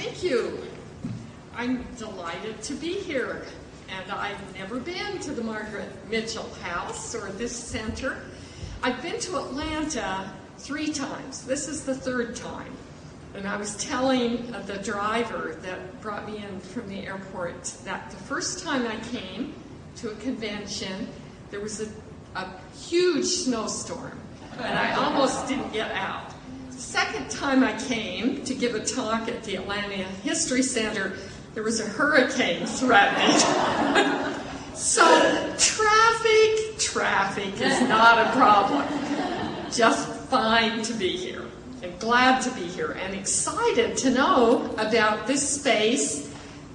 Thank you. I'm delighted to be here, and I've never been to the Margaret Mitchell House or this center. I've been to Atlanta 3 times. This is the 3rd time. And I was telling the driver that brought me in from the airport that the first time I came to a convention, there was a huge snowstorm, and I almost didn't get out. The second time I came to give a talk at the Atlanta History Center, there was a hurricane threatening. So traffic is not a problem. Just fine to be here, and glad to be here, and excited to know about this space,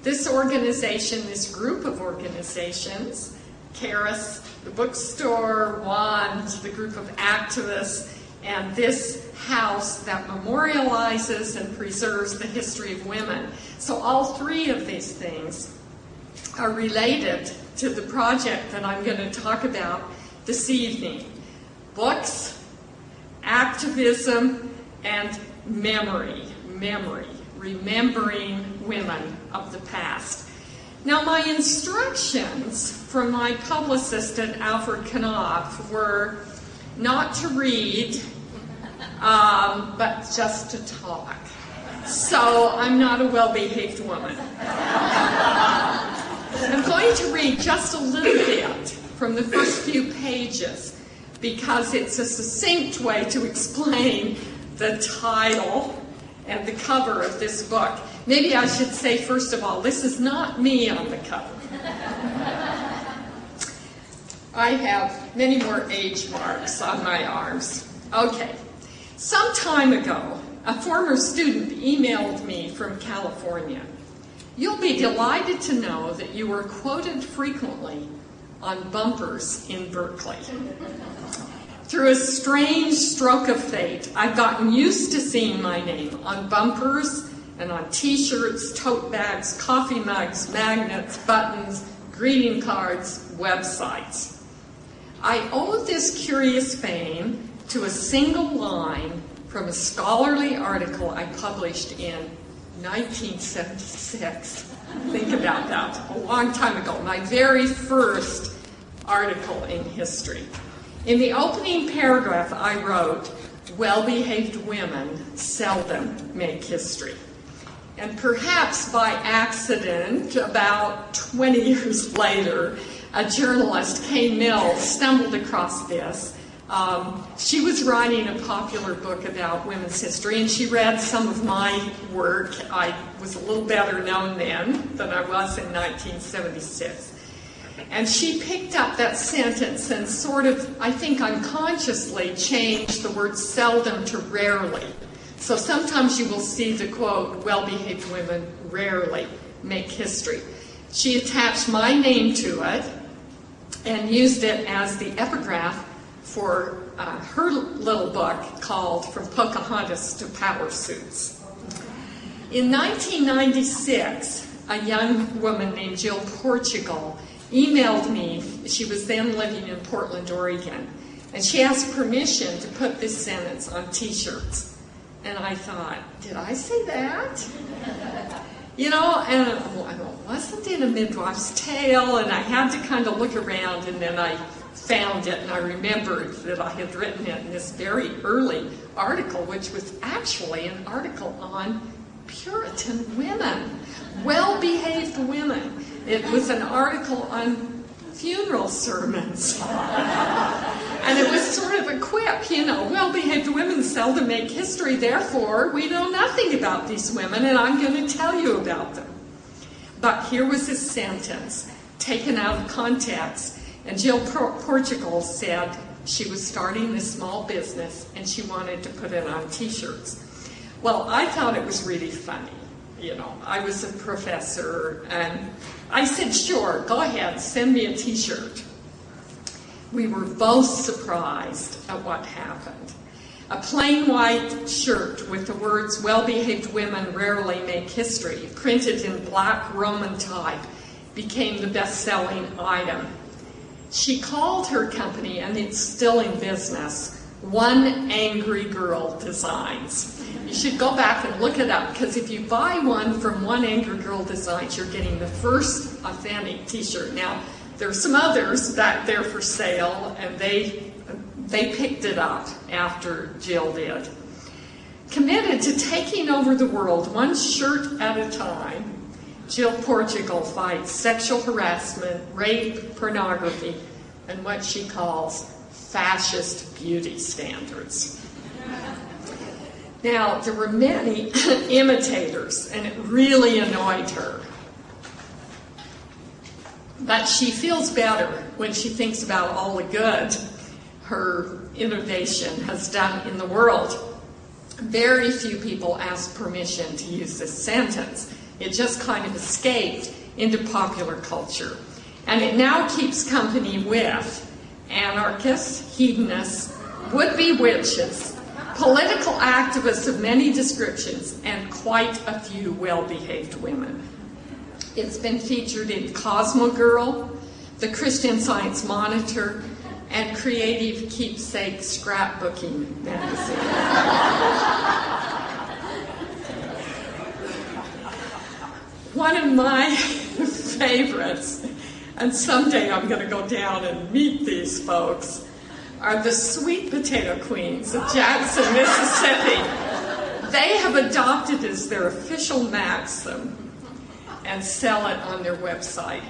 this organization, this group of organizations, Karis, the bookstore, WAND, the group of activists, and this house that memorializes and preserves the history of women. So all 3 of these things are related to the project that I'm going to talk about this evening. Books, activism, and memory, remembering women of the past. Now, my instructions from my publicist at Alfred Knopf were not to read, but just to talk. So I'm not a well-behaved woman. I'm going to read just a little bit from the first few pages because it's a succinct way to explain the title and the cover of this book. Maybe I should say, first of all, this is not me on the cover. I have many more age marks on my arms. Okay. Some time ago, a former student emailed me from California. You'll be delighted to know that you were quoted frequently on bumpers in Berkeley. Through a strange stroke of fate, I've gotten used to seeing my name on bumpers and on t-shirts, tote bags, coffee mugs, magnets, buttons, greeting cards, websites. I owe this curious fame to a single line from a scholarly article I published in 1976. Think about that, a long time ago, my very first article in history. In the opening paragraph, I wrote, "Well-behaved women seldom make history." And perhaps by accident, about 20 years later, a journalist, Kay Mills, stumbled across this. She was writing a popular book about women's history, and she read some of my work. I was a little better known then than I was in 1976. And she picked up that sentence and sort of, I think unconsciously, changed the word seldom to rarely. So sometimes you will see the quote, "Well-behaved women rarely make history." She attached my name to it and used it as the epigraph for her little book called From Pocahontas to Power Suits. In 1996, a young woman named Jill Portugal emailed me. She was then living in Portland, Oregon, and she asked permission to put this sentence on t-shirts. And I thought, did I say that? You know, and wasn't it a Midwife's Tale? And I had to kind of look around, and then I found it, and I remembered that I had written it in this very early article, which was actually an article on Puritan women, well-behaved women. It was an article on funeral sermons. And it was sort of a quip, you know, well-behaved women seldom make history, therefore we know nothing about these women, and I'm going to tell you about them. But here was this sentence, taken out of context, and Jill Portugal said she was starting this small business and she wanted to put it on t-shirts. Well, I thought it was really funny. You know, I was a professor, and I said, sure, go ahead, send me a t-shirt. We were both surprised at what happened. A plain white shirt with the words, "Well-behaved women rarely make history," printed in black Roman type, became the best-selling item. She called her company, and it's still in business, One Angry Girl Designs. You should go back and look it up, because if you buy one from One Angry Girl Designs, you're getting the first authentic t-shirt. Now, there are some others back there for sale, and they picked it up after Jill did. Committed to taking over the world one shirt at a time, Jill Portugal fights sexual harassment, rape, pornography, and what she calls fascist beauty standards. Now, there were many imitators, and it really annoyed her. But she feels better when she thinks about all the good her innovation has done in the world. Very few people asked permission to use this sentence. It just kind of escaped into popular culture. And it now keeps company with anarchists, hedonists, would-be witches, political activists of many descriptions, and quite a few well-behaved women. It's been featured in Cosmo Girl, the Christian Science Monitor, and Creative Keepsake Scrapbooking magazine. One of my favorites, and someday I'm going to go down and meet these folks, are the Sweet Potato Queens of Jackson, Mississippi. They have adopted as their official maxim and sell it on their website.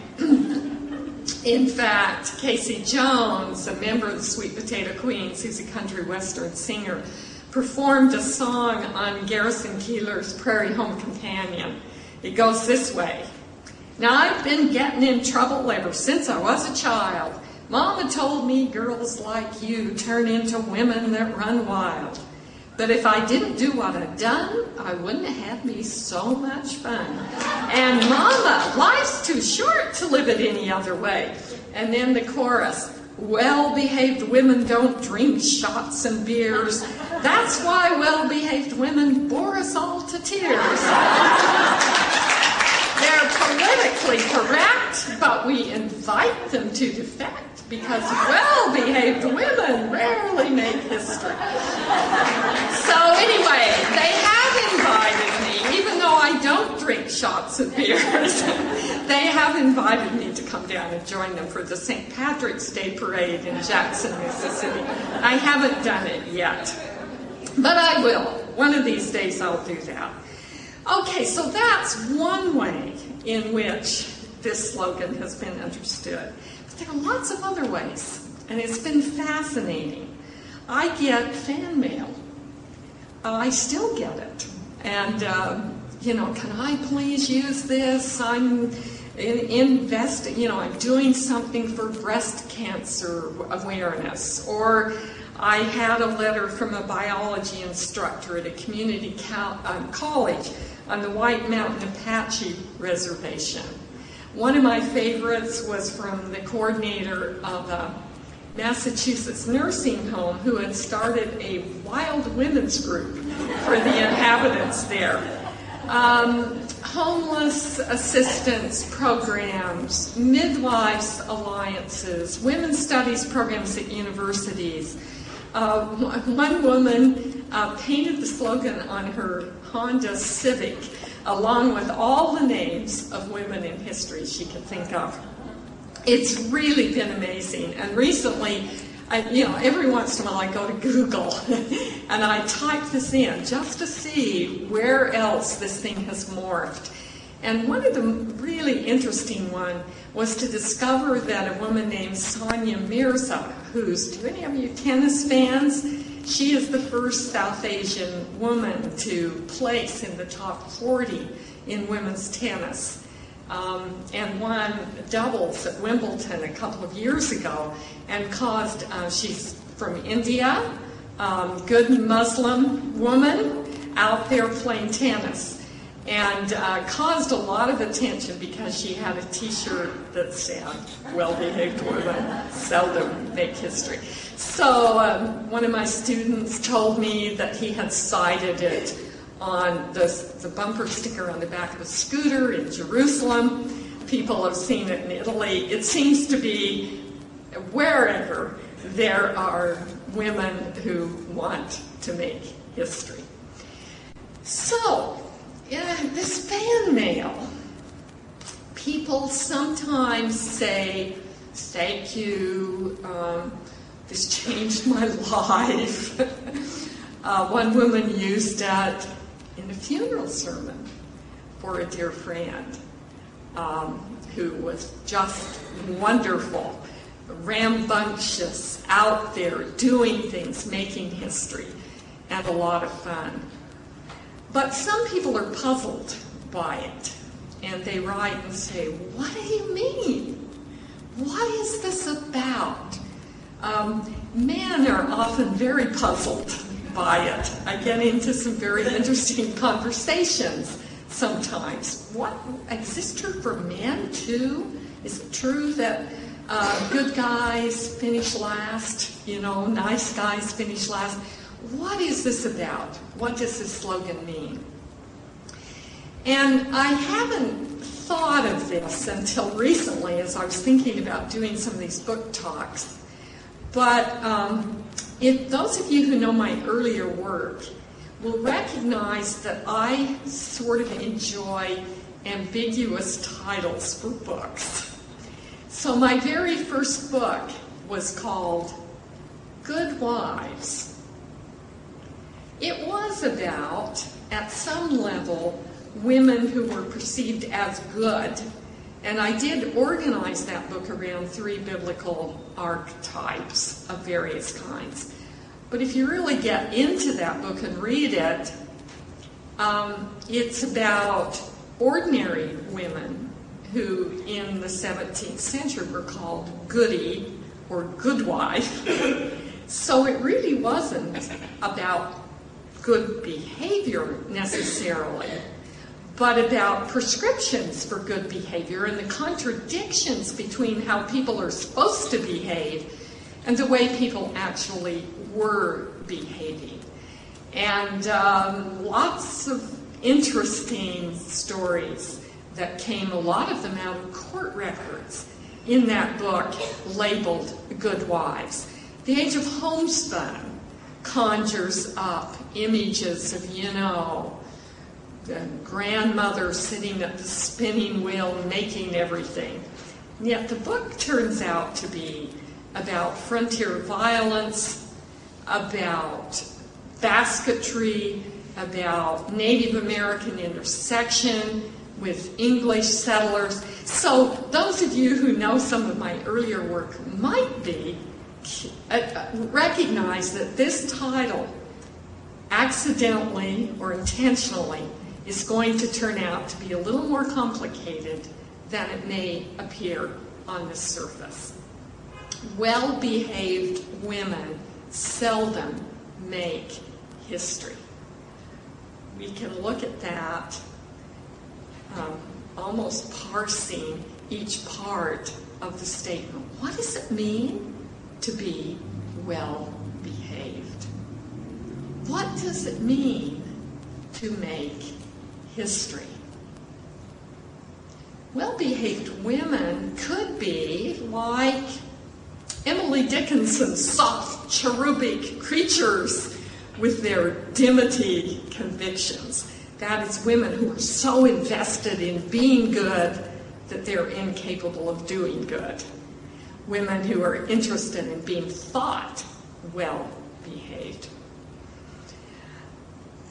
In fact, Casey Jones, a member of the Sweet Potato Queens, who's a country western singer, performed a song on Garrison Keillor's Prairie Home Companion. It goes this way. Now, I've been getting in trouble ever since I was a child. Mama told me girls like you turn into women that run wild. But if I didn't do what I'd done, I wouldn't have had me so much fun. And Mama, life's too short to live it any other way. And then the chorus, well-behaved women don't drink shots and beers. That's why well-behaved women bore us all to tears. They're politically correct, but we invite them to defect because well-behaved women rarely make history. So anyway, they have invited me, even though I don't drink shots of beers, they have invited me to come down and join them for the St. Patrick's Day Parade in Jackson, Mississippi. I haven't done it yet, but I will. One of these days I'll do that. Okay, so that's one way in which this slogan has been understood. But there are lots of other ways, and it's been fascinating. I get fan mail. I still get it. And, can I please use this? I'm investing, I'm doing something for breast cancer awareness. Or I had a letter from a biology instructor at a community college on the White Mountain Apache Reservation. One of my favorites was from the coordinator of a Massachusetts nursing home who had started a wild women's group for the inhabitants there. Homeless assistance programs, midwives alliances, women's studies programs at universities. One woman painted the slogan on her Honda Civic, along with all the names of women in history she could think of. It's really been amazing. And recently, every once in a while I go to Google and I type this in just to see where else this thing has morphed. And one of the really interesting one was to discover that a woman named Sonia Mirza, do any of you tennis fans? She is the first South Asian woman to place in the top 40 in women's tennis. And won doubles at Wimbledon a couple of years ago and caused, she's from India, good Muslim woman out there playing tennis, and caused a lot of attention because she had a t-shirt that said, well-behaved women seldom make history. So one of my students told me that he had cited it on the bumper sticker on the back of a scooter in Jerusalem. People have seen it in Italy. It seems to be wherever there are women who want to make history. So, this fan mail, people sometimes say, thank you, this changed my life. One woman used it in a funeral sermon for a dear friend who was just wonderful, rambunctious, out there, doing things, making history, and a lot of fun. But some people are puzzled by it, and they write and say, what do you mean? What is this about? Men are often very puzzled by it. I get into some very interesting conversations sometimes. What, is this true for men too? Is it true that good guys finish last, nice guys finish last? What is this about? What does this slogan mean? And I haven't thought of this until recently as I was thinking about doing some of these book talks. But if those of you who know my earlier work will recognize that I sort of enjoy ambiguous titles for books. So my very first book was called Good Wives. It was about, at some level, women who were perceived as good. And I did organize that book around 3 biblical archetypes of various kinds. But if you really get into that book and read it, it's about ordinary women who in the 17th century were called goody or good wife. So it really wasn't about good behavior necessarily, but about prescriptions for good behavior and the contradictions between how people are supposed to behave and the way people actually were behaving. And lots of interesting stories that came, a lot of them out of court records in that book labeled Good Wives. The Age of Homespun conjures up images of, the grandmother sitting at the spinning wheel making everything. And yet the book turns out to be about frontier violence, about basketry, about Native American intersection with English settlers. So those of you who know some of my earlier work might be recognize that this title, accidentally or intentionally, is going to turn out to be a little more complicated than it may appear on the surface. Well-behaved women seldom make history. We can look at that, almost parsing each part of the statement. What does it mean to be well-behaved? What does it mean to make history? Well-behaved women could be like Emily Dickinson's soft, cherubic creatures with their dimity convictions. That is, women who are so invested in being good that they're incapable of doing good. Women who are interested in being thought well-behaved.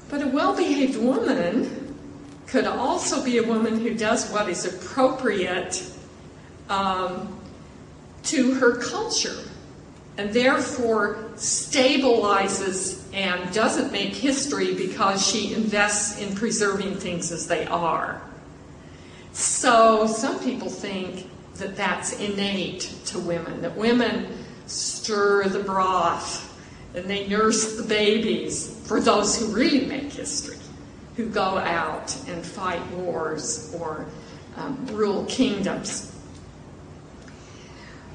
But a well-behaved woman could also be a woman who does what is appropriate to her culture, and therefore stabilizes and doesn't make history because she invests in preserving things as they are. So some people think that that's innate to women, that women stir the broth and they nurse the babies for those who really make history, who go out and fight wars or rule kingdoms.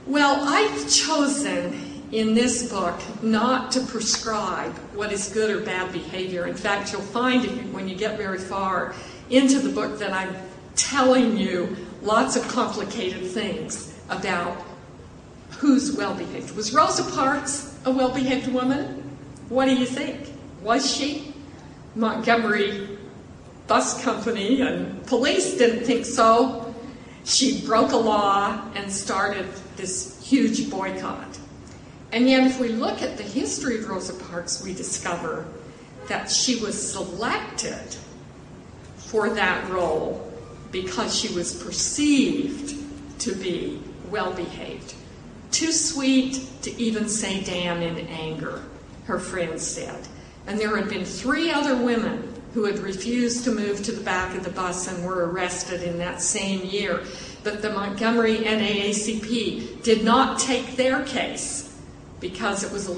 Well, I've chosen in this book not to prescribe what is good or bad behavior. In fact, you'll find when you get very far into the book that I'm telling you lots of complicated things about who's well-behaved. Was Rosa Parks a well-behaved woman? What do you think? Was she? Montgomery bus company, and police didn't think so. She broke a law and started this huge boycott. And yet, if we look at the history of Rosa Parks, we discover that she was selected for that role because she was perceived to be well-behaved. Too sweet to even say damn in anger, her friends said. And there had been 3 other women who had refused to move to the back of the bus and were arrested in that same year. But the Montgomery NAACP did not take their case because it was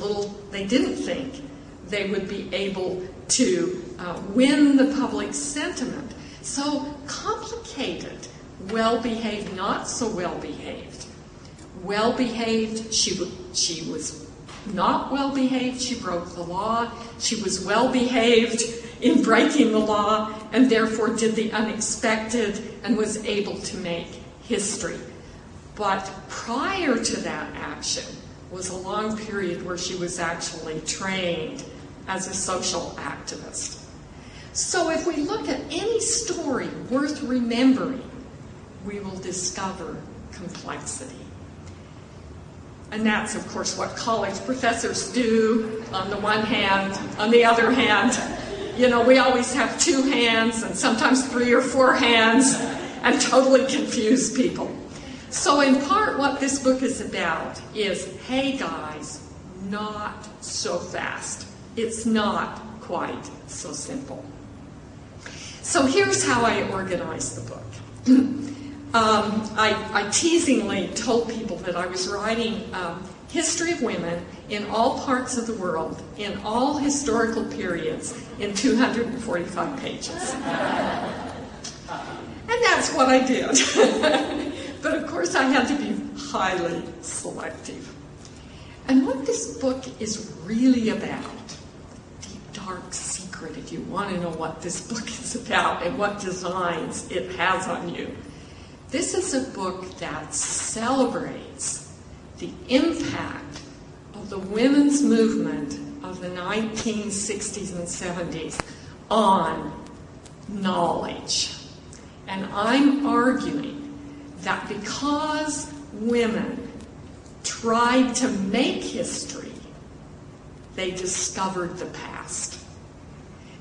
they didn't think they would be able to win the public sentiment. So complicated, well-behaved, not so well-behaved. Well-behaved, she was not well-behaved, she broke the law. She was well-behaved in breaking the law and therefore did the unexpected and was able to make history. But prior to that action was a long period where she was actually trained as a social activist. So if we look at any story worth remembering, we will discover complexity. And that's, of course, what college professors do on the one hand. On the other hand, we always have 2 hands and sometimes 3 or 4 hands and totally confuse people. So in part, what this book is about is, hey guys, not so fast. It's not quite so simple. So here's how I organized the book. I teasingly told people that I was writing history of women in all parts of the world, in all historical periods, in 245 pages. And that's what I did. But of course I had to be highly selective. And what this book is really about, deep, dark secret, if you want to know what this book is about and what designs it has on you, this is a book that celebrates the impact of the women's movement of the 1960s and 70s on knowledge. And I'm arguing that because women tried to make history, they discovered the past.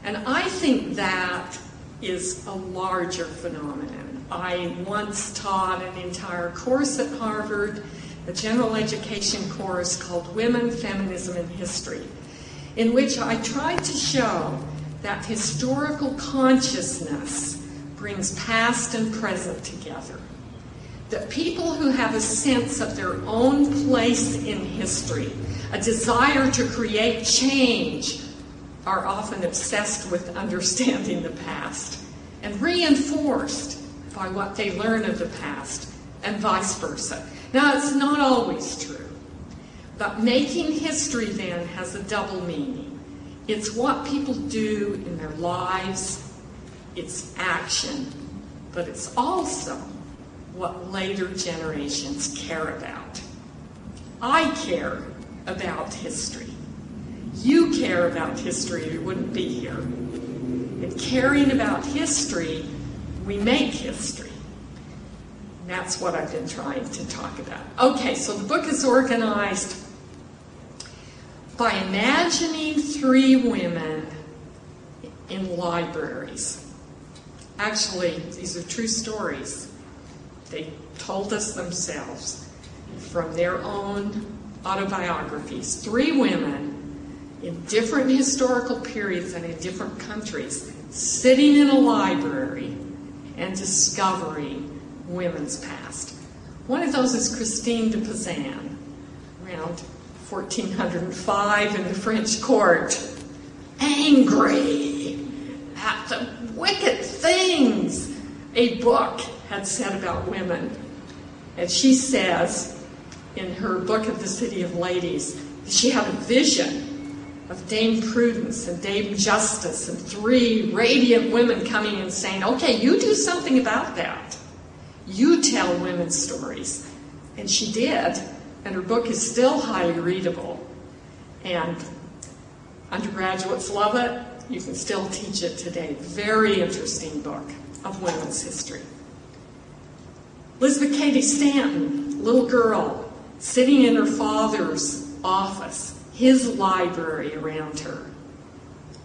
And I think that is a larger phenomenon. I once taught an entire course at Harvard, a general education course called Women, Feminism, and History, in which I tried to show that historical consciousness brings past and present together. That people who have a sense of their own place in history, a desire to create change, are often obsessed with understanding the past and reinforced by what they learn of the past, and vice versa. Now, it's not always true, but making history then has a double meaning. It's what people do in their lives, it's action, but it's also what later generations care about. I care about history. You care about history, you wouldn't be here. In caring about history, we make history. And that's what I've been trying to talk about. Okay, so the book is organized by imagining 3 women in libraries. Actually, these are true stories. They told us themselves from their own autobiographies. 3 women in different historical periods and in different countries sitting in a library and discovering women's past. One of those is Christine de Pizan, around 1405 in the French court, angry at the wicked things a book had said about women. And she says in her book of the City of Ladies, she had a vision of Dame Prudence and Dame Justice and 3 radiant women coming and saying, okay, you do something about that. You tell women's stories. And she did, and her book is still highly readable. And undergraduates love it, You can still teach it today. Very interesting book of women's history. Elizabeth Cady Stanton, little girl, sitting in her father's office, his library around her.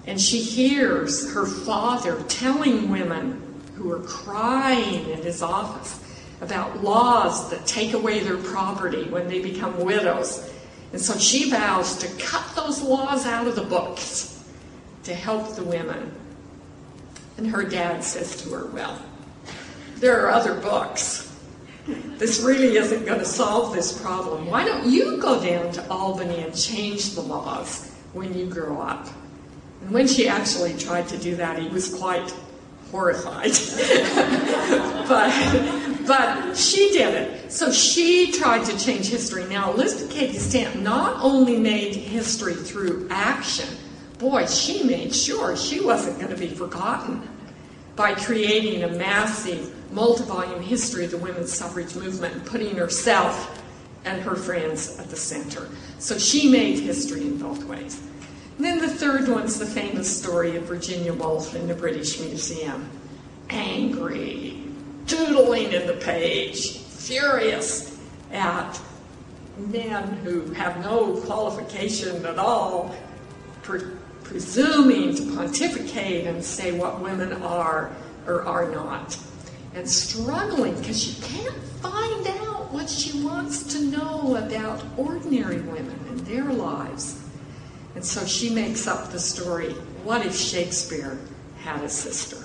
And she hears her father telling women who are crying in his office about laws that take away their property when they become widows. And so she vows to cut those laws out of the books to help the women. And her dad says to her, well, there are other books. This really isn't going to solve this problem. Why don't you go down to Albany and change the laws when you grow up? And when she actually tried to do that, he was quite horrified. but she did it. So she tried to change history. Now, Elizabeth Cady Stanton not only made history through action, boy, she made sure she wasn't going to be forgotten by creating a massive multi-volume history of the women's suffrage movement and putting herself and her friends at the center. So she made history in both ways. And then the third one's the famous story of Virginia Woolf in the British Museum. Angry, doodling in the page, furious at men who have no qualification at all, presuming to pontificate and say what women are or are not. And struggling because she can't find out what she wants to know about ordinary women and their lives. And so she makes up the story, what if Shakespeare had a sister?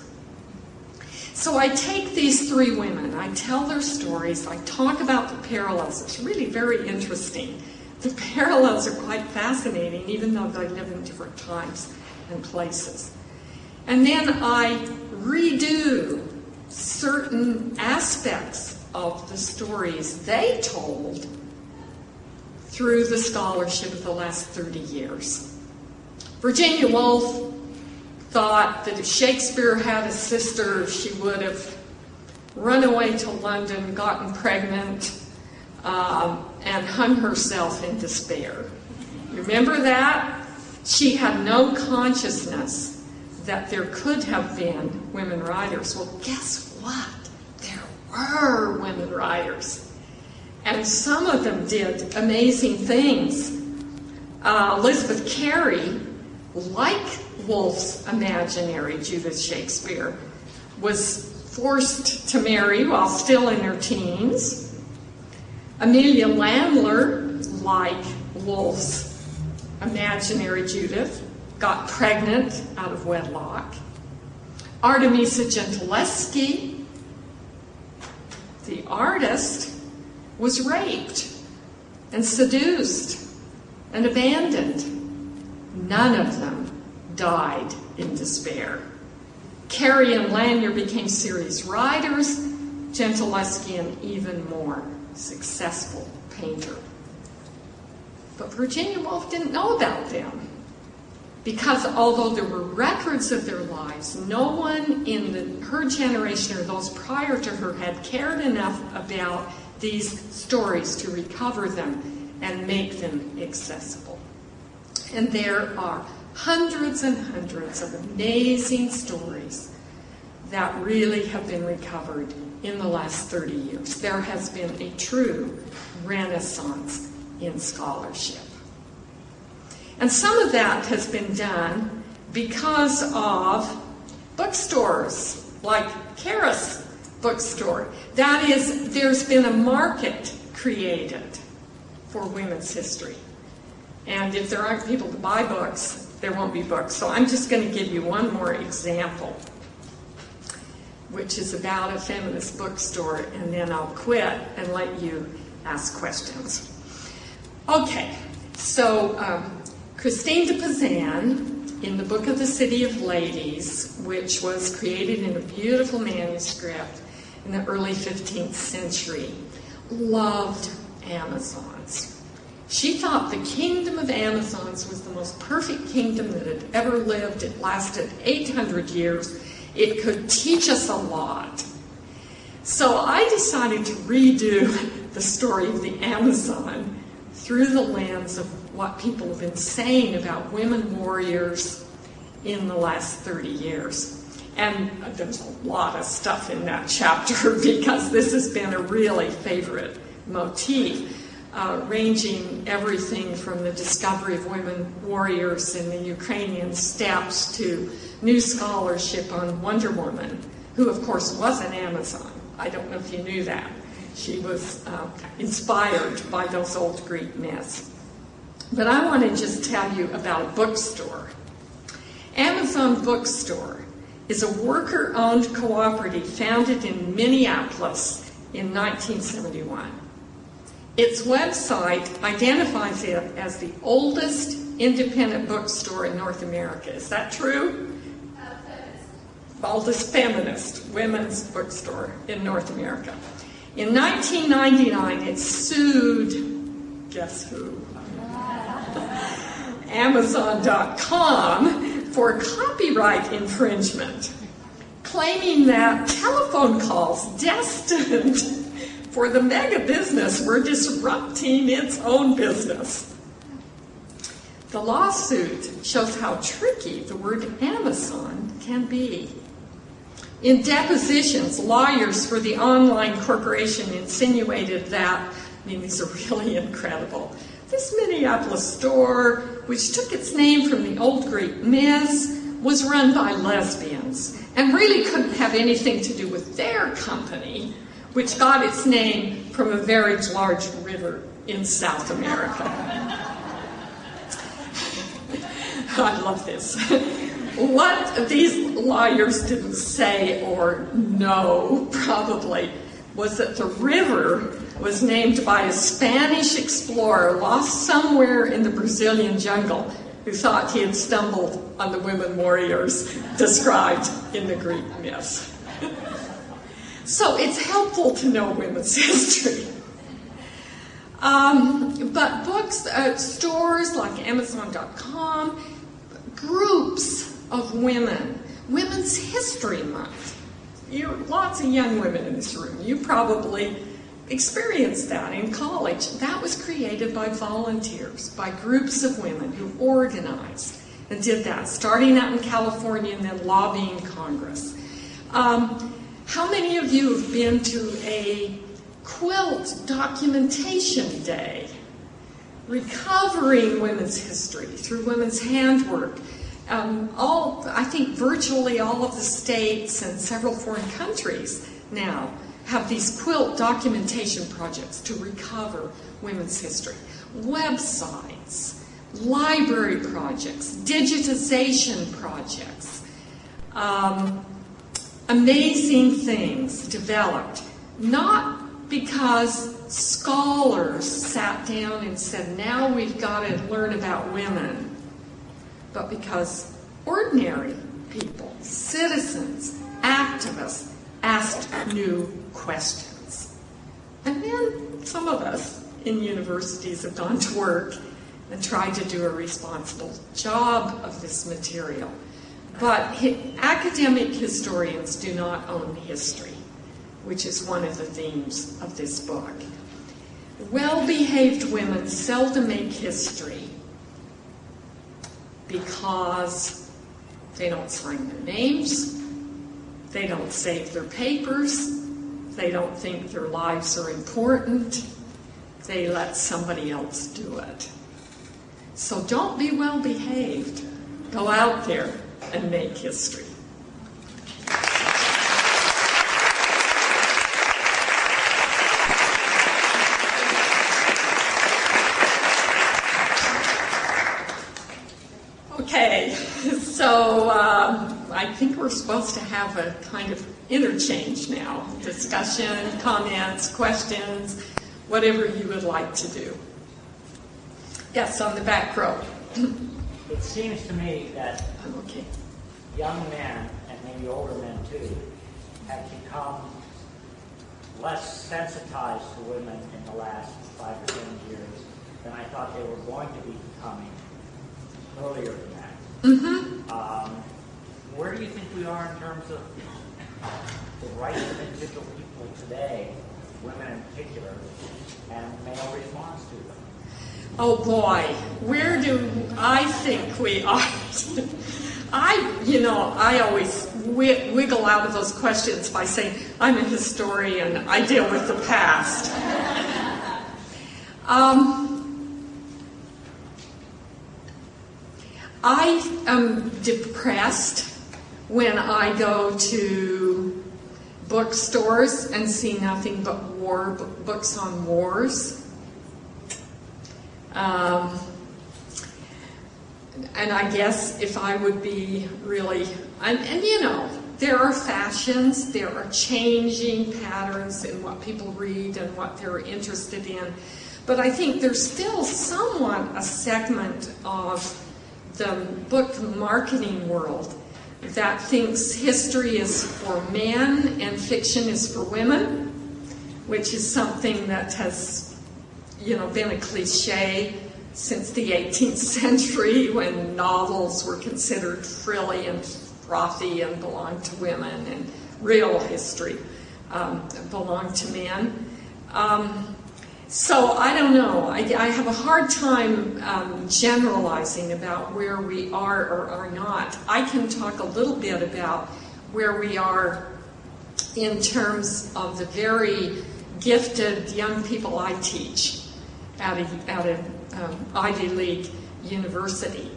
So I take these three women, I tell their stories, I talk about the parallels. It's really very interesting. The parallels are quite fascinating, even though they live in different times and places. And then I redo certain aspects of the stories they told through the scholarship of the last 30 years. Virginia Woolf thought that if Shakespeare had a sister, she would have run away to London, gotten pregnant, and hung herself in despair. Remember that? She had no consciousness that there could have been women writers. Well, guess what? There were women writers. And some of them did amazing things. Elizabeth Carey, like Woolf's imaginary Judith Shakespeare, was forced to marry while still in her teens. Amelia Landler, like Woolf's imaginary Judith, got pregnant out of wedlock. Artemisia Gentileschi, the artist, was raped and seduced and abandoned. None of them died in despair. Carey and Lanier became serious writers, Gentileschi an even more successful painter. But Virginia Woolf didn't know about them, because although there were records of their lives, no one in her generation or those prior to her had cared enough about these stories to recover them and make them accessible. And there are hundreds and hundreds of amazing stories that really have been recovered in the last 30 years. There has been a true renaissance in scholarship. And some of that has been done because of bookstores, like Karis bookstore. That is, there's been a market created for women's history. And if there aren't people to buy books, there won't be books. So I'm just going to give you one more example, which is about a feminist bookstore, and then I'll quit and let you ask questions. Okay, so Christine de Pizan, in the Book of the City of Ladies, which was created in a beautiful manuscript in the early 15th century, loved Amazons. She thought the kingdom of Amazons was the most perfect kingdom that had ever lived. It lasted 800 years. It could teach us a lot. So I decided to redo the story of the Amazon through the lens of what people have been saying about women warriors in the last 30 years. And there's a lot of stuff in that chapter because this has been a really favorite motif, ranging everything from the discovery of women warriors in the Ukrainian steppes to new scholarship on Wonder Woman, who of course was an Amazon. I don't know if you knew that. She was inspired by those old Greek myths. But I want to just tell you about a bookstore. Amazon Bookstore is a worker-owned cooperative founded in Minneapolis in 1971. Its website identifies it as the oldest independent bookstore in North America. Is that true? Oldest feminist women's bookstore in North America. In 1999, it sued, guess who? Amazon.com for copyright infringement, claiming that telephone calls destined for the mega business were disrupting its own business. The lawsuit shows how tricky the word Amazon can be. In depositions, lawyers for the online corporation insinuated that, these are really incredible, this Minneapolis store, which took its name from the old Greek myths, was run by lesbians and really couldn't have anything to do with their company, which got its name from a very large river in South America. I love this. What these lawyers didn't say or know, probably, was that the river was named by a Spanish explorer lost somewhere in the Brazilian jungle who thought he had stumbled on the women warriors described in the Greek myths. So it's helpful to know women's history. But books, stores like Amazon.com, groups of women, Women's History Month. Lots of young women in this room. You probably experienced that in college. That was created by volunteers, by groups of women who organized and did that, starting out in California and then lobbying Congress. How many of you have been to a quilt documentation day, recovering women's history through women's handwork? I think virtually all of the states and several foreign countries now have these quilt documentation projects to recover women's history. Websites, library projects, digitization projects, amazing things developed, not because scholars sat down and said, now we've got to learn about women, but because ordinary people, citizens, activists, asked new questions. And then some of us in universities have gone to work and tried to do a responsible job of this material. But academic historians do not own history, which is one of the themes of this book. Well-behaved women seldom make history because they don't sign their names, they don't save their papers, they don't think their lives are important, they let somebody else do it. So don't be well-behaved. Go out there and make history. Okay, so I think we're supposed to have a kind of interchange now. Discussion, comments, questions, whatever you would like to do. Yes, on the back row. It seems to me that young men, and maybe older men too, have become less sensitized to women in the last 5 or 10 years than I thought they were going to be becoming earlier than that. Where do you think we are in terms of the rights of individual people today, women in particular, and male response to them? Oh boy, where do I think we are? I always wiggle out of those questions by saying, I'm a historian, I deal with the past. I am depressed when I go to bookstores and see nothing but books on wars. And I guess if I would be really, and there are fashions, there are changing patterns in what people read and what they're interested in, but I think there's still somewhat a segment of the book marketing world that thinks history is for men and fiction is for women, which is something that has, been a cliche since the 18th century, when novels were considered frilly and frothy and belonged to women, and real history belonged to men. So I don't know. I have a hard time generalizing about where we are or are not. I can talk a little bit about where we are in terms of the very gifted young people I teach at an Ivy League university.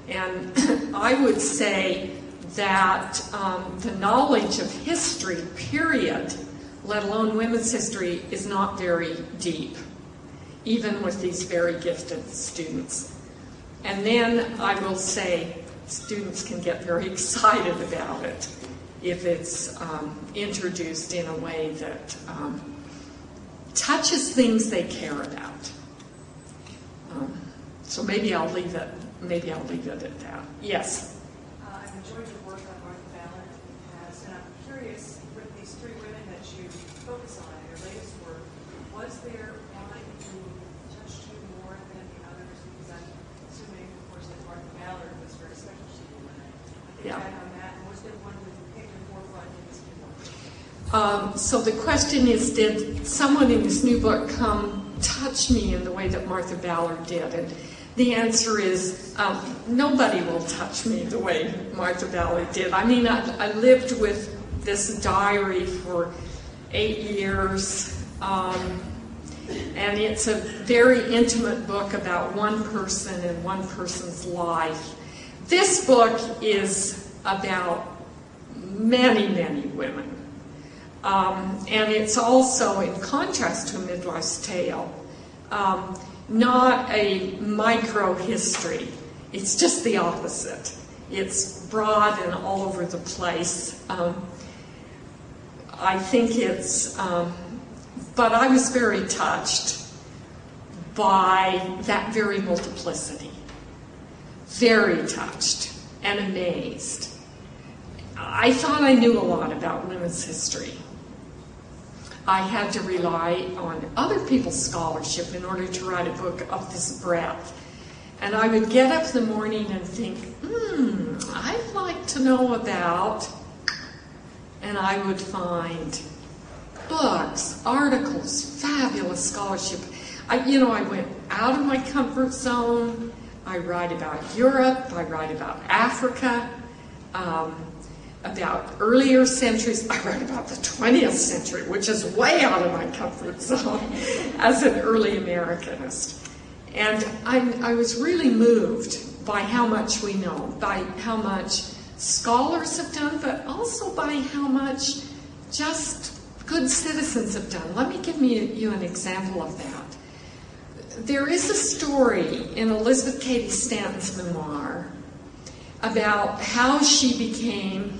And I would say that the knowledge of history, period, let alone women's history, is not very deep, even with these very gifted students. And then I will say students can get very excited about it if it's introduced in a way that touches things they care about. So maybe I'll leave it at that. Yes? I've enjoyed your work on Martha Ballard in the past, and I'm curious, with these three women that you focus on in your latest work, was there one who touched you more than the others? Because I'm assuming, of course, that Martha Ballard was very special to you. Yeah. On that, and was there one who picked the forefront in this new book? So the question is, did someone in this new book touch me in the way that Martha Ballard did? And the answer is nobody will touch me the way Martha Ballard did. I mean, I lived with this diary for 8 years, and it's a very intimate book about one person and one person's life. This book is about many, many women. And it's also, in contrast to A Midwife's Tale, not a micro-history. It's just the opposite. It's broad and all over the place. I think it's, but I was very touched by that very multiplicity. Very touched and amazed. I thought I knew a lot about women's history. I had to rely on other people's scholarship in order to write a book of this breadth. And I would get up in the morning and think, I'd like to know about, and I would find books, articles, fabulous scholarship. I went out of my comfort zone. I write about Europe, I write about Africa, about earlier centuries. I write about the 20th century, which is way out of my comfort zone as an early Americanist. And I was really moved by how much we know, by how much scholars have done, but also by how much just good citizens have done. Let me give you an example of that. There is a story in Elizabeth Cady Stanton's memoir about how she became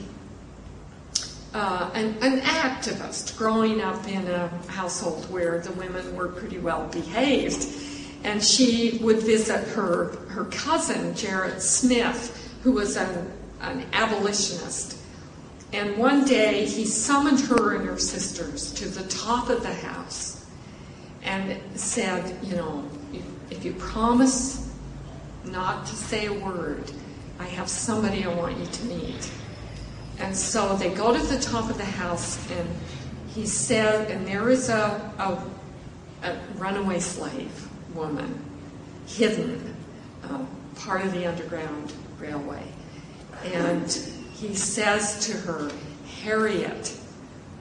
an activist growing up in a household where the women were pretty well behaved. And she would visit her cousin, Gerrit Smith, who was an abolitionist. And one day he summoned her and her sisters to the top of the house and said, if you promise not to say a word, I have somebody I want you to meet. And so they go to the top of the house, and he said, and there is a runaway slave woman, hidden, part of the Underground Railway. And he says to her, "Harriet,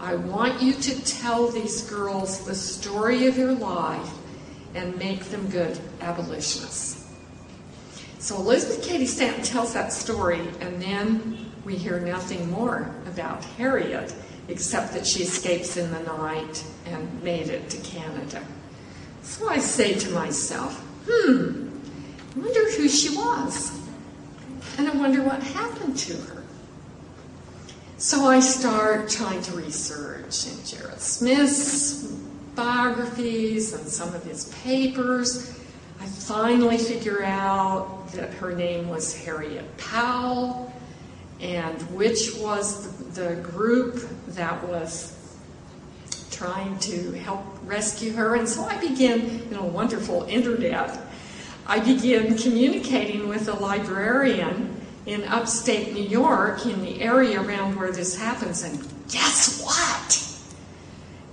I want you to tell these girls the story of your life and make them good abolitionists." So Elizabeth Cady Stanton tells that story, and then we hear nothing more about Harriet, except that she escapes in the night and made it to Canada. So I say to myself, I wonder who she was, and I wonder what happened to her. So I start trying to research in Gerald Smith's biographies and some of his papers. I finally figure out that her name was Harriet Powell, and which was the group that was trying to help rescue her. And so I begin, wonderful internet, I begin communicating with a librarian in upstate New York, in the area around where this happens, and guess what?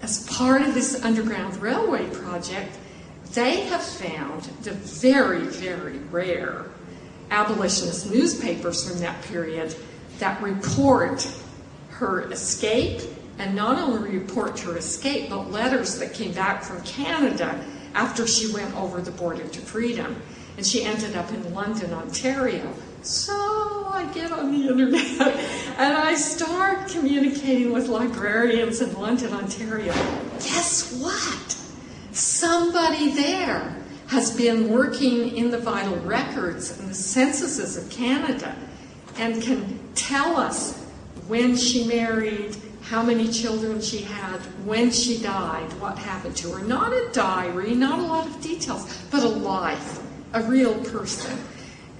As part of this Underground Railway project, they have found the very, very rare abolitionist newspapers from that period that report her escape, and not only report her escape, but letters that came back from Canada after she went over the border to freedom. And she ended up in London, Ontario. So I get on the internet and I start communicating with librarians in London, Ontario. Guess what? Somebody there has been working in the vital records and the censuses of Canada and can tell us when she married, how many children she had, when she died, what happened to her. Not a diary, not a lot of details, but a life, a real person.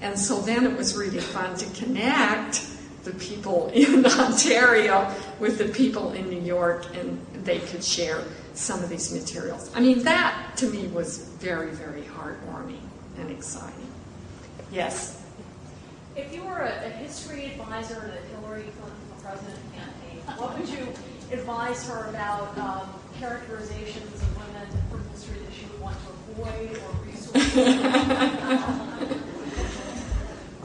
And so then it was really fun to connect the people in Ontario with the people in New York, and they could share some of these materials. I mean, that to me was very, very heartwarming and exciting. Yes? If you were a history advisor to Hillary Clinton for president campaign, what would you advise her about characterizations of women from history that she would want to avoid, or resources?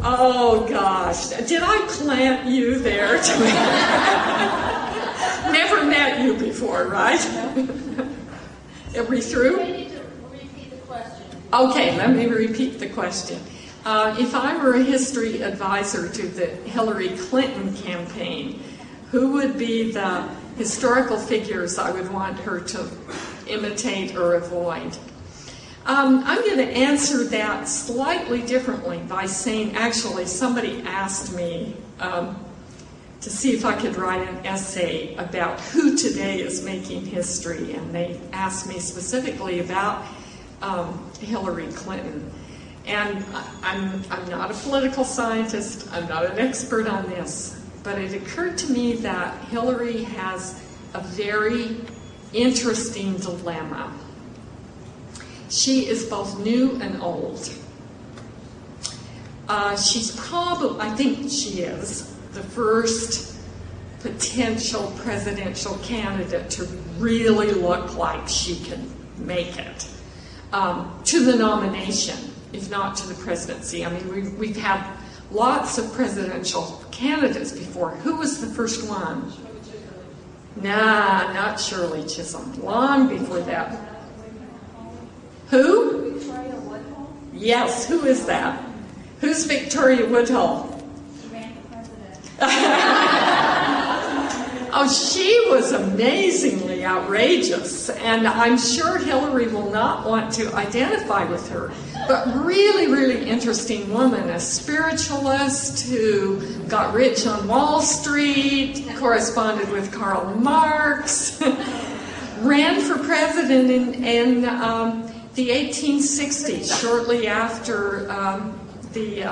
Oh gosh, did I plant you there? Never met you before, right? Are we through? We need to repeat the question. Okay, let me repeat the question. If I were a history advisor to the Hillary Clinton campaign, who would be the historical figures I would want her to imitate or avoid? I'm going to answer that slightly differently by saying, actually, somebody asked me to see if I could write an essay about who today is making history, and they asked me specifically about Hillary Clinton. And I'm not a political scientist, I'm not an expert on this, but it occurred to me that Hillary has a very interesting dilemma. She is both new and old. She's probably, I think she is, the first potential presidential candidate to really look like she can make it to the nomination, if not to the presidency. I mean, we've had lots of presidential candidates before. Who was the first one? Nah, not Shirley Chisholm. Long before that. Who? Victoria Woodhull. Yes, who is that? Who's Victoria Woodhull? She ran for president. Oh, she was amazingly outrageous, and I'm sure Hillary will not want to identify with her, but really, really interesting woman, a spiritualist who got rich on Wall Street, corresponded with Karl Marx, ran for president in the 1860s, shortly after the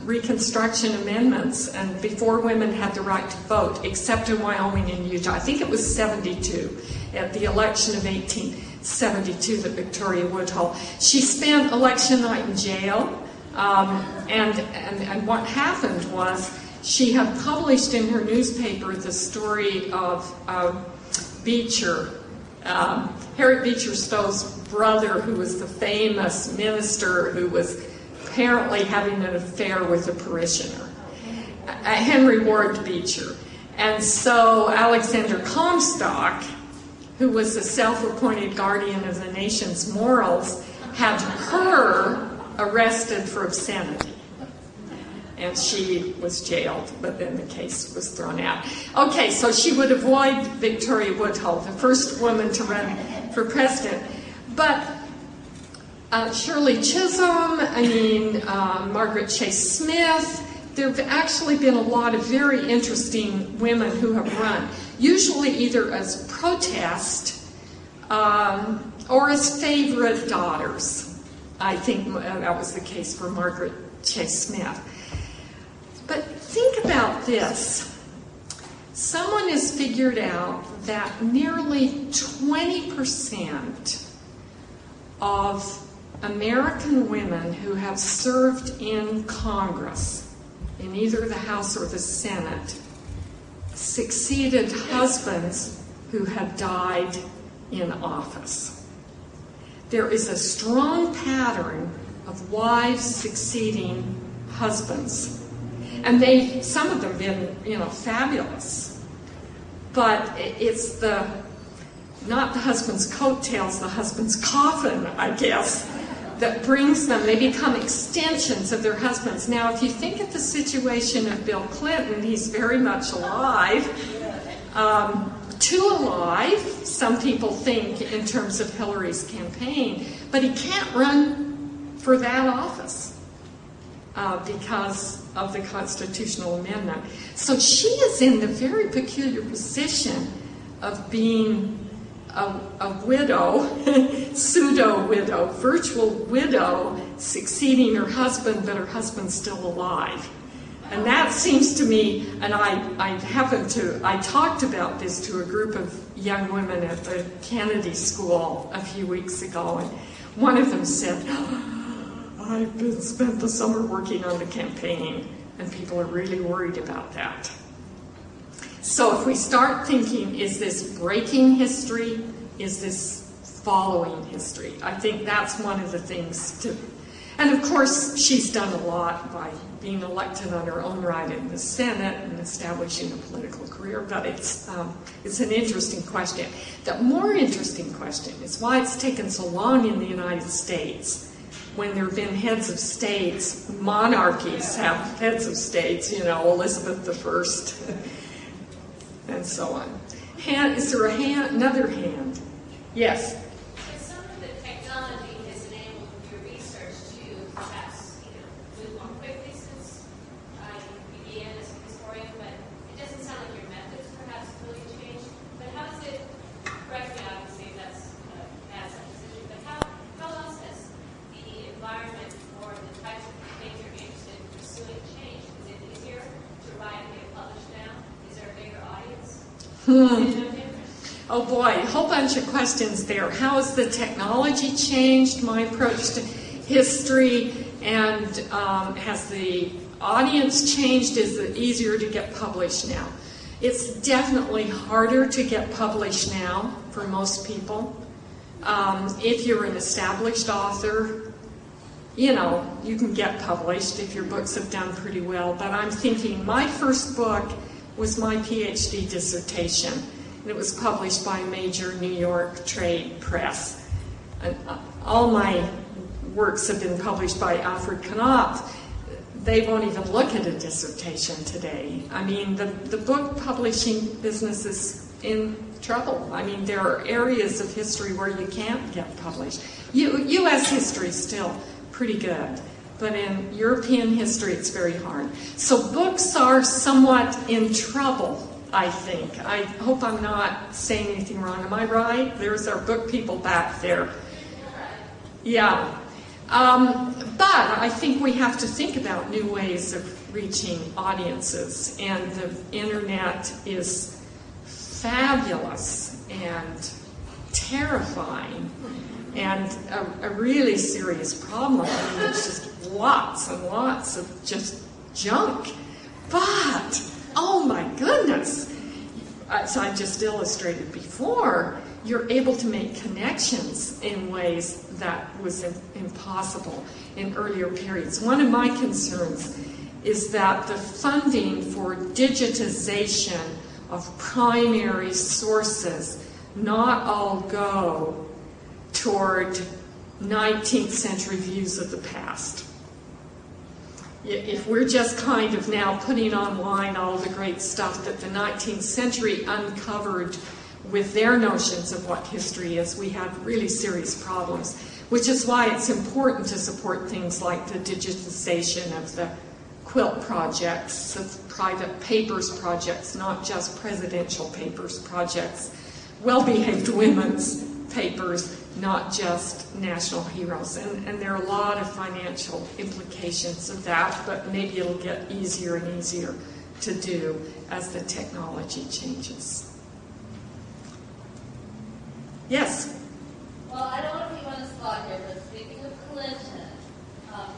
Reconstruction Amendments, and before women had the right to vote, except in Wyoming and Utah. I think it was 72, at the election of 1872, that Victoria Woodhull. She spent election night in jail, and what happened was she had published in her newspaper the story of Beecher, Harriet Beecher Stowe's brother, who was the famous minister who was apparently having an affair with a parishioner. Henry Ward Beecher. And so Alexander Comstock, who was the self-appointed guardian of the nation's morals, had her arrested for obscenity. And she was jailed, but then the case was thrown out. Okay, so she would avoid Victoria Woodhull, the first woman to run for president. But Shirley Chisholm, Margaret Chase Smith, there have actually been a lot of very interesting women who have run, usually either as protest or as favorite daughters. I think that was the case for Margaret Chase Smith. But think about this. Someone has figured out that nearly 20% of American women who have served in Congress, in either the House or the Senate, succeeded husbands who had died in office. There is a strong pattern of wives succeeding husbands. And some of them have been, fabulous. But it's not the husband's coattails, the husband's coffin, I guess, that brings them. They become extensions of their husbands. Now, if you think of the situation of Bill Clinton, he's very much alive. Too alive, some people think, in terms of Hillary's campaign. But he can't run for that office because of the constitutional amendment. So she is in the very peculiar position of being a widow, pseudo-widow, virtual widow, succeeding her husband, but her husband's still alive. And that seems to me, and I talked about this to a group of young women at the Kennedy School a few weeks ago, and one of them said, I've spent the summer working on the campaign, and people are really worried about that. So if we start thinking, is this breaking history? Is this following history? I think that's one of the things to... And of course, she's done a lot by being elected on her own right in the Senate and establishing a political career, but it's an interesting question. The more interesting question is why it's taken so long in the United States. When there have been heads of states, monarchies have heads of states, Elizabeth I, and so on. Is there another hand? Yes? Some of the technology has enabled your research to perhaps, move more quickly since you began as a historian, but it doesn't sound like your methods perhaps really changed. But how does it, correct me, obviously, that's a bad supposition, but how else has the environment or the types of things you're interested in pursuing changed? Is it easier to write and get published now? Is there a bigger audience? Oh boy, a whole bunch of questions there. How has the technology changed my approach to history, and has the audience changed? Is it easier to get published now? It's definitely harder to get published now for most people. If you're an established author, you can get published if your books have done pretty well. But I'm thinking my first book was my PhD dissertation. And it was published by a major New York trade press. And all my works have been published by Alfred Knopf. They won't even look at a dissertation today. The book publishing business is in trouble. There are areas of history where you can't get published. U.S. history is still pretty good, but in European history it's very hard. So books are somewhat in trouble, I think. I hope I'm not saying anything wrong. Am I right? There's our book people back there. Yeah. But I think we have to think about new ways of reaching audiences, and the internet is fabulous and terrifying and a really serious problem. There's just lots and lots of just junk. But oh my goodness, as I just illustrated before, you're able to make connections in ways that was impossible in earlier periods. One of my concerns is that the funding for digitization of primary sources not all go toward 19th century views of the past. If we're just kind of now putting online all the great stuff that the 19th century uncovered with their notions of what history is, we have really serious problems, which is why it's important to support things like the digitization of the quilt projects, of private papers projects, not just presidential papers projects, well-behaved women's papers, not just national heroes. And there are a lot of financial implications of that, but maybe it'll get easier and easier to do as the technology changes. Yes? Well, I don't know if you want to spot here, but speaking of Clinton,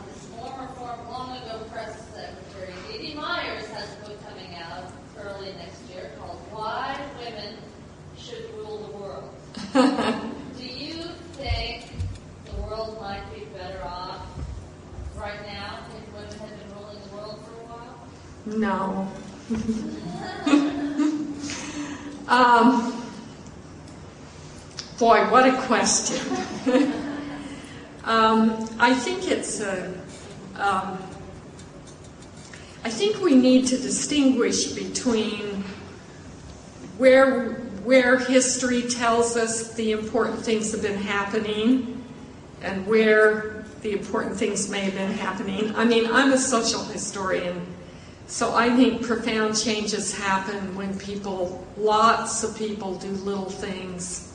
this former long ago press secretary, J.D. Myers, has a book coming out early next year called Why Women Should Rule the World. Do you think the world might be better off right now if women had been ruling the world for a while? No. Boy, what a question. I think it's I think we need to distinguish between where history tells us the important things have been happening and where the important things may have been happening. I mean, I'm a social historian, so I think profound changes happen when lots of people do little things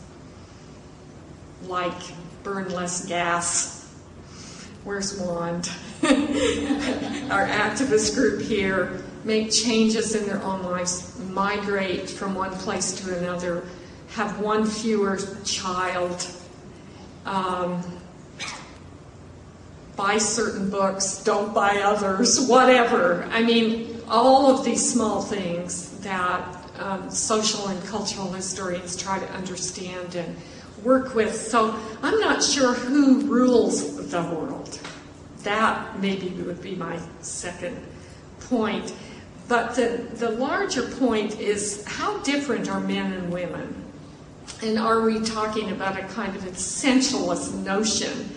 like burn less gas. Where's Wand? Our activist group here make changes in their own lives, migrate from one place to another, have one fewer child, buy certain books, don't buy others, whatever. I mean, all of these small things that social and cultural historians try to understand and work with. So I'm not sure who rules the world. That maybe would be my second point. But the larger point is, how different are men and women? And are we talking about a kind of essentialist notion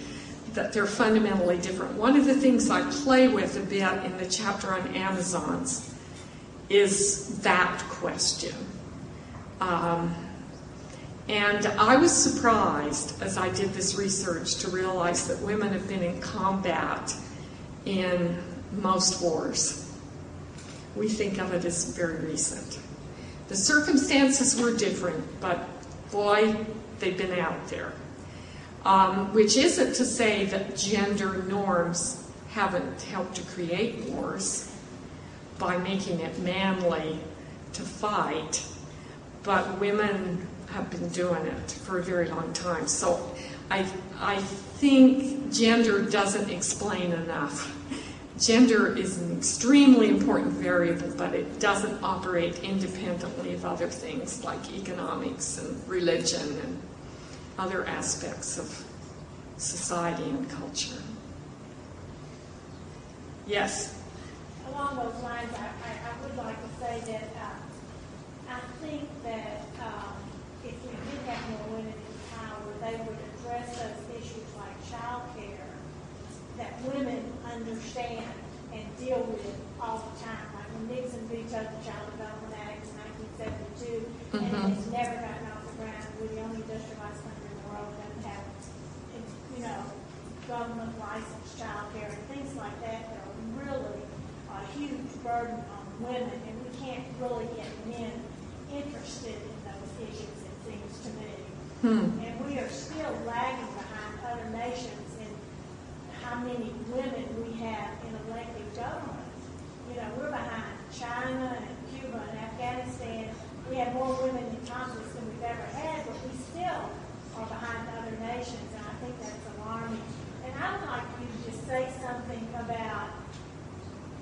that they're fundamentally different? One of the things I play with a bit in the chapter on Amazons is that question. And I was surprised as I did this research to realize that women have been in combat in most wars. We think of it as very recent. The circumstances were different, but boy, they've been out there. Which isn't to say that gender norms haven't helped to create wars by making it manly to fight, but women have been doing it for a very long time. So I think gender doesn't explain enough. Gender is an extremely important variable, but it doesn't operate independently of other things like economics and religion and other aspects of society and culture. Yes? Along those lines, I would like to say that I think that if we did have more women in power, they would address those issues like child care that women understand and deal with all the time. Like when Nixon vetoed the Child Development Act in 1972, and it's never gotten off the ground. We're the only industrialized country in the world that doesn't have, government licensed child care and things like that that are really a huge burden on women, and we can't really get men interested in those issues, it seems to me. And we are still lagging behind other nations in how many women we have in elected government. We're behind China and Cuba and Afghanistan. We have more women in Congress than we've ever had, but we still are behind other nations, and I think that's alarming. And I would like you to just say something about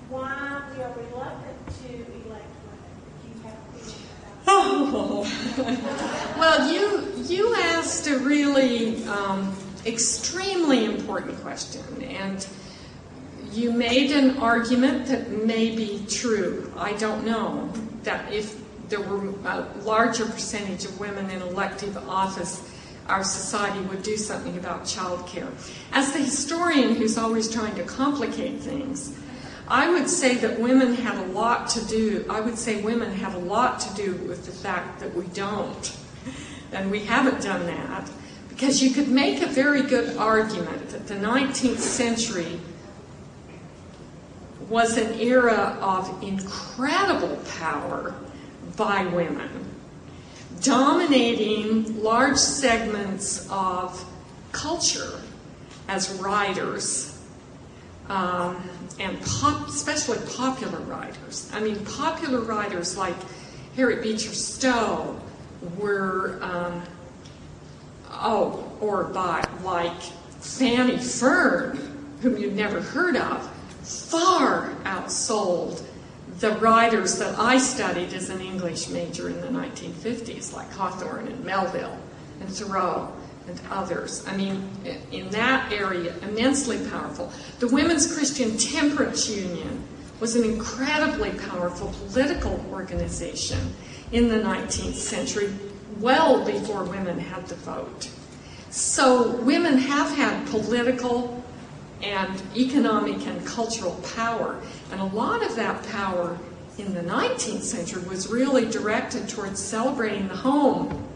why we are reluctant to elect women, if you have a feeling about that. Well, you asked a really extremely important question, and You made an argument that may be true. I don't know. That if there were a larger percentage of women in elective office, our society would do something about childcare. As the historian who's always trying to complicate things, I would say that women had a lot to do. I would say women have a lot to do with the fact that we don't. And we haven't done that. Because you could make a very good argument that the 19th century was an era of incredible power by women, dominating large segments of culture as writers, and especially popular writers. I mean, popular writers like Harriet Beecher Stowe were, like Fanny Fern, whom you'd never heard of, far outsold the writers that I studied as an English major in the 1950s, like Hawthorne and Melville and Thoreau and others. I mean, in that area, immensely powerful. The Women's Christian Temperance Union was an incredibly powerful political organization in the 19th century, well before women had the vote. So women have had political and economic and cultural power. And a lot of that power in the 19th century was really directed towards celebrating the home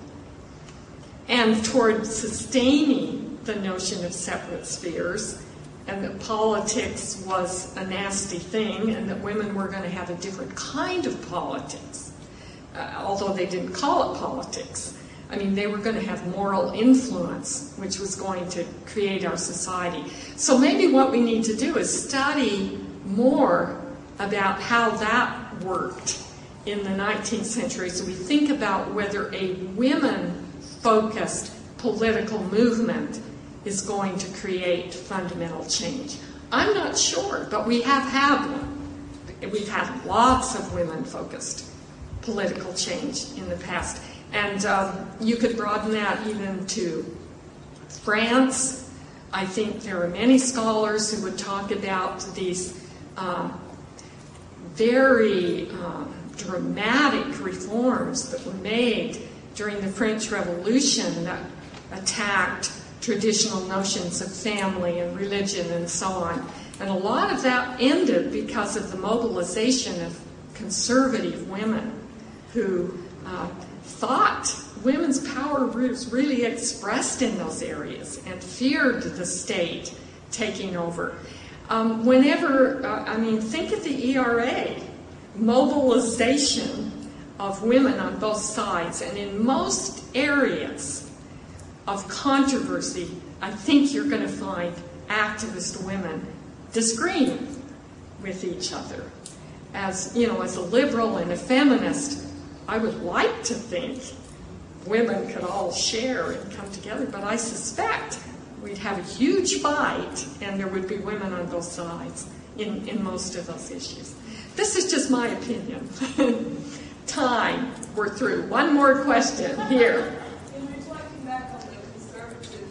and toward sustaining the notion of separate spheres, and that politics was a nasty thing and that women were going to have a different kind of politics, although they didn't call it politics. I mean, they were going to have moral influence, which was going to create our society. So maybe what we need to do is study more about how that worked in the 19th century, so we think about whether a women-focused political movement is going to create fundamental change. I'm not sure, but we have had one. We've had lots of women-focused political change in the past. And you could broaden that even to France. I think there are many scholars who would talk about these very dramatic reforms that were made during the French Revolution that attacked traditional notions of family and religion and so on. And a lot of that ended because of the mobilization of conservative women who thought women's power was really expressed in those areas and feared the state taking over. Think of the ERA, mobilization of women on both sides, and in most areas of controversy, I think you're going to find activist women disagreeing with each other. As a liberal and a feminist, I would like to think women could all share and come together, but I suspect we'd have a huge fight and there would be women on both sides in most of those issues. This is just my opinion. Time, we're through. One more question here. In reflecting back on the conservative,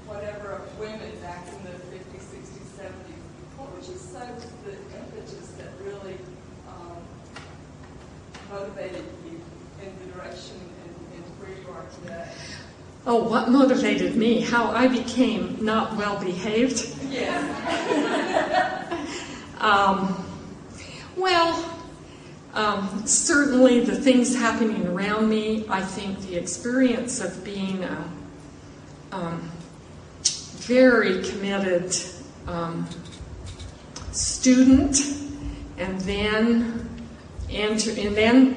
of women back in the 50s, 60s, 70s, what would you say was the impetus that really motivated you in the direction and where you are today? Oh, what motivated me? How I became not well behaved? Yeah. Certainly the things happening around me. I think the experience of being a very committed student, and then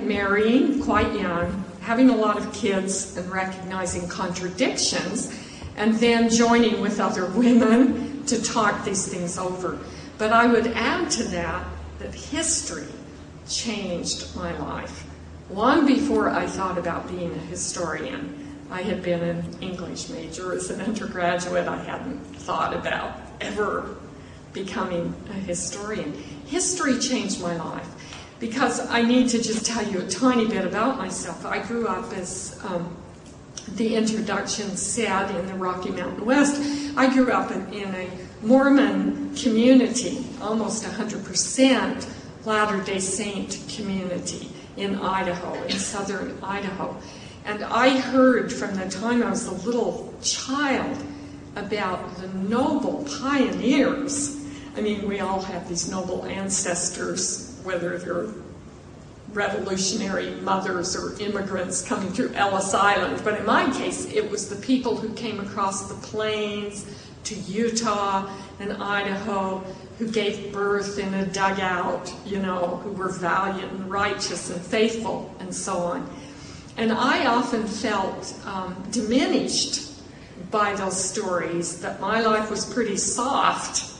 marrying quite young, having a lot of kids and recognizing contradictions, and then joining with other women to talk these things over. But I would add to that history changed my life. Long before I thought about being a historian, I had been an English major as an undergraduate. I hadn't thought about ever becoming a historian. History changed my life because I need to just tell you a tiny bit about myself. I grew up, as the introduction said, in the Rocky Mountain West. I grew up in a Mormon community, almost 100% Latter-day Saint community in Idaho, in southern Idaho. And I heard from the time I was a little child about the noble pioneers. I mean, we all have these noble ancestors, whether they're revolutionary mothers or immigrants coming through Ellis Island. But in my case, it was the people who came across the plains to Utah and Idaho, who gave birth in a dugout, you know, who were valiant and righteous and faithful and so on. And I often felt diminished by those stories, that my life was pretty soft.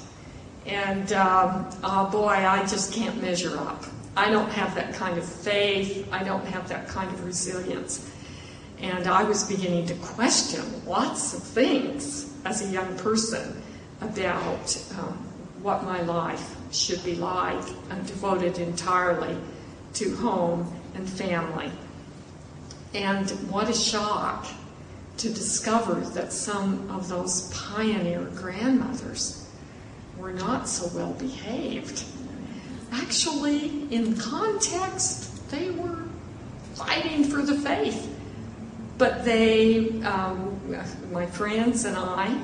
And, oh boy, I just can't measure up. I don't have that kind of faith. I don't have that kind of resilience. And I was beginning to question lots of things as a young person about what my life should be like, and devoted entirely to home and family. And what a shock to discover that some of those pioneer grandmothers were not so well behaved. Actually, in context, they were fighting for the faith. But they, my friends and I,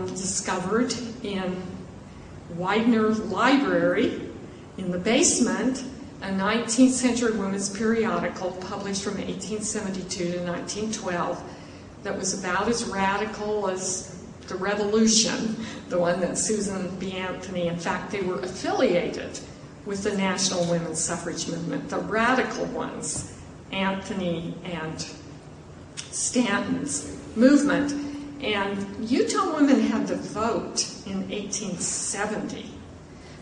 discovered in Widener Library in the basement a 19th century women's periodical published from 1872 to 1912 that was about as radical as the Revolution, the one that Susan B. Anthony, in fact, they were affiliated with the National Women's Suffrage Movement, the radical ones, Anthony and Stanton's movement. And Utah women had the vote in 1870.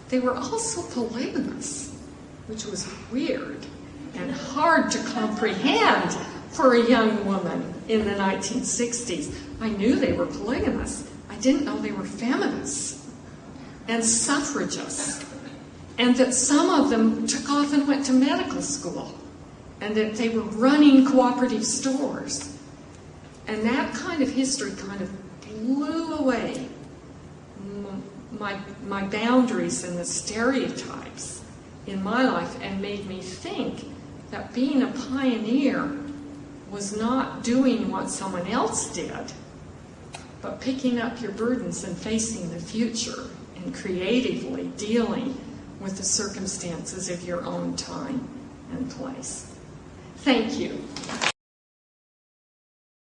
They were also polygamous, which was weird and hard to comprehend for a young woman in the 1960s. I knew they were polygamous. I didn't know they were feminists and suffragists, and that some of them took off and went to medical school, and that they were running cooperative stores. And that kind of history kind of blew away my boundaries and the stereotypes in my life, and made me think that being a pioneer was not doing what someone else did, but picking up your burdens and facing the future and creatively dealing with the circumstances of your own time and place. Thank you.